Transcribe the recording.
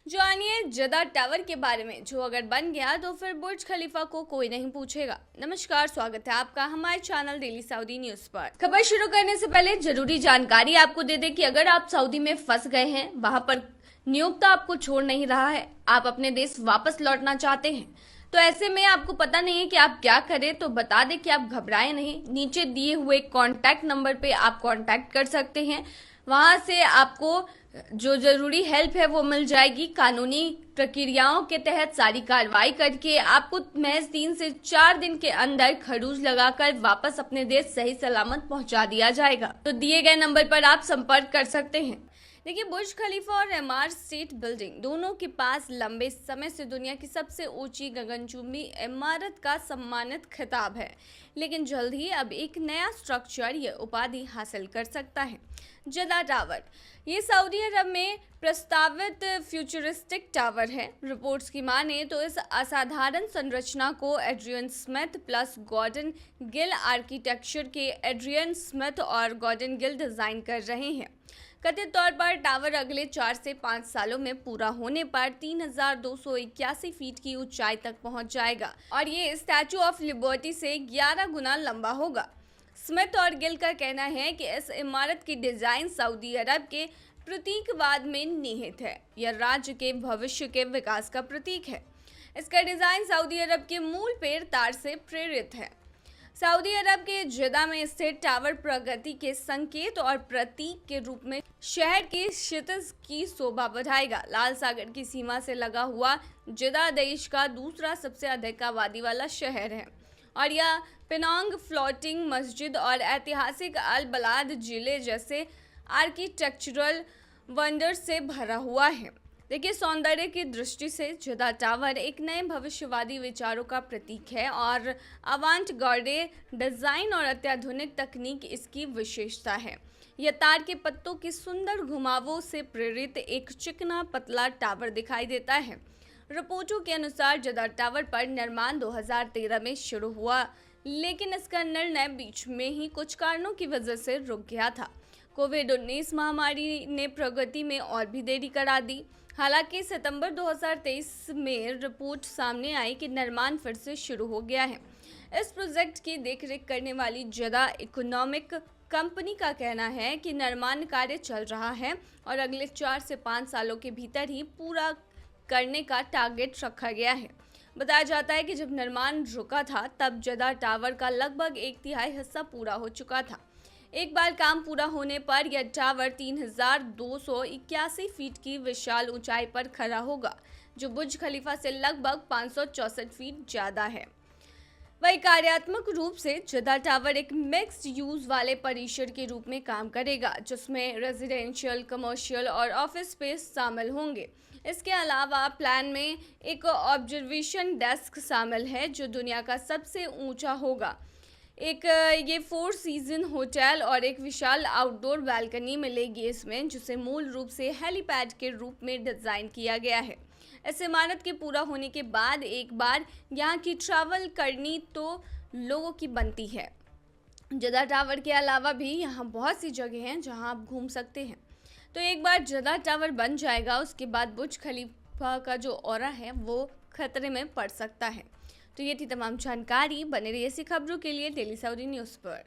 जानिए जदा टावर के बारे में, जो अगर बन गया तो फिर बुर्ज खलीफा को कोई नहीं पूछेगा। नमस्कार, स्वागत है आपका हमारे चैनल डेली सऊदी न्यूज पर। खबर शुरू करने से पहले जरूरी जानकारी आपको दे दें कि अगर आप सऊदी में फंस गए हैं, वहां पर नियोक्ता आपको छोड़ नहीं रहा है, आप अपने देश वापस लौटना चाहते हैं, तो ऐसे में आपको पता नहीं है कि आप क्या करें, तो बता दें कि आप घबराएं नहीं। नीचे दिए हुए कॉन्टैक्ट नंबर पे आप कॉन्टैक्ट कर सकते हैं। वहां से आपको जो जरूरी हेल्प है वो मिल जाएगी। कानूनी प्रक्रियाओं के तहत सारी कार्रवाई करके आपको महज 3 से 4 दिन के अंदर खरूज लगाकर वापस अपने देश सही सलामत पहुंचा दिया जाएगा। तो दिए गए नंबर पर आप संपर्क कर सकते हैं। देखिए, बुर्ज खलीफा और एम्पायर स्टेट बिल्डिंग दोनों के पास लंबे समय से दुनिया की सबसे ऊंची गगनचुंबी इमारत का सम्मानित खिताब है, लेकिन जल्द ही अब एक नया स्ट्रक्चर ये उपाधि हासिल कर सकता है। जदा टावर ये सऊदी अरब में प्रस्तावित फ्यूचरिस्टिक टावर है। रिपोर्ट्स की माने तो इस असाधारण संरचना को Adrian Smith plus Gordon Gill architecture के एड्रियन स्मिथ और गॉर्डन गिल डिजाइन कर रहे हैं। कथित तौर पर टावर अगले 4 से 5 सालों में पूरा होने पर 3281 फीट की ऊंचाई तक पहुंच जाएगा और ये स्टैचू ऑफ लिबर्टी से 11 गुना लंबा होगा। स्मिथ और गिल का कहना है कि इस इमारत की डिजाइन सऊदी अरब के प्रतीकवाद में निहित है। यह राज्य के भविष्य के विकास का प्रतीक है। इसका डिजाइन सऊदी अरब के मूल पेड़ तार से प्रेरित है। सऊदी अरब के जदा में स्थित टावर प्रगति के संकेत और प्रतीक के रूप में शहर के क्षितिज की शोभा बढ़ाएगा। लाल सागर की सीमा से लगा हुआ जदा देश का दूसरा सबसे अधिक आबादी वाला शहर है और यह पेनांग फ्लोटिंग मस्जिद और ऐतिहासिक अल बलाद जिले जैसे आर्किटेक्चरल वंडर से भरा हुआ है। देखिए, सौंदर्य की दृष्टि से जदा टावर एक नए भविष्यवादी विचारों का प्रतीक है और अवांट गार्डे डिजाइन और अत्याधुनिक तकनीक इसकी विशेषता है। यह तार के पत्तों की सुंदर घुमावों से प्रेरित एक चिकना पतला टावर दिखाई देता है। रिपोर्टों के अनुसार जदा टावर पर निर्माण 2013 में शुरू हुआ, लेकिन इसका निर्णय बीच में ही कुछ कारणों की वजह से रुक गया था। कोविड-19 महामारी ने प्रगति में और भी देरी करा दी। हालांकि सितंबर 2023 में रिपोर्ट सामने आई कि निर्माण फिर से शुरू हो गया है। इस प्रोजेक्ट की देखरेख करने वाली जदा इकोनॉमिक कंपनी का कहना है कि निर्माण कार्य चल रहा है और अगले 4 से 5 सालों के भीतर ही पूरा करने का टारगेट रखा गया है। बताया जाता है कि जब निर्माण रुका था तब जदा टावर का लगभग 1/3 हिस्सा पूरा हो चुका था। एक बार काम पूरा होने पर यह टावर 3281 फीट की विशाल ऊंचाई पर खड़ा होगा, जो बुर्ज खलीफा से लगभग 564 फीट ज्यादा है। वही कार्यात्मक रूप से जदा टावर एक मिक्स्ड यूज वाले परिसर के रूप में काम करेगा, जिसमें रेजिडेंशियल, कमर्शियल और ऑफिस स्पेस शामिल होंगे। इसके अलावा प्लान में एक ऑब्जर्वेशन डेस्क शामिल है, जो दुनिया का सबसे ऊंचा होगा। ये 4 सीजन होटल और एक विशाल आउटडोर बालकनी मिलेगी इसमें, जिसे मूल रूप से हेलीपैड के रूप में डिजाइन किया गया है। इस इमारत के पूरा होने के बाद एक बार यहाँ की ट्रैवल करनी तो लोगों की बनती है। जदा टावर के अलावा भी यहाँ बहुत सी जगह हैं जहाँ आप घूम सकते हैं। तो एक बार जदा टावर बन जाएगा, उसके बाद बुर्ज खलीफा का जो ऑरा है वो खतरे में पड़ सकता है। तो ये थी तमाम जानकारी। बने रहिए ऐसी खबरों के लिए डेली सऊदी न्यूज़ पर।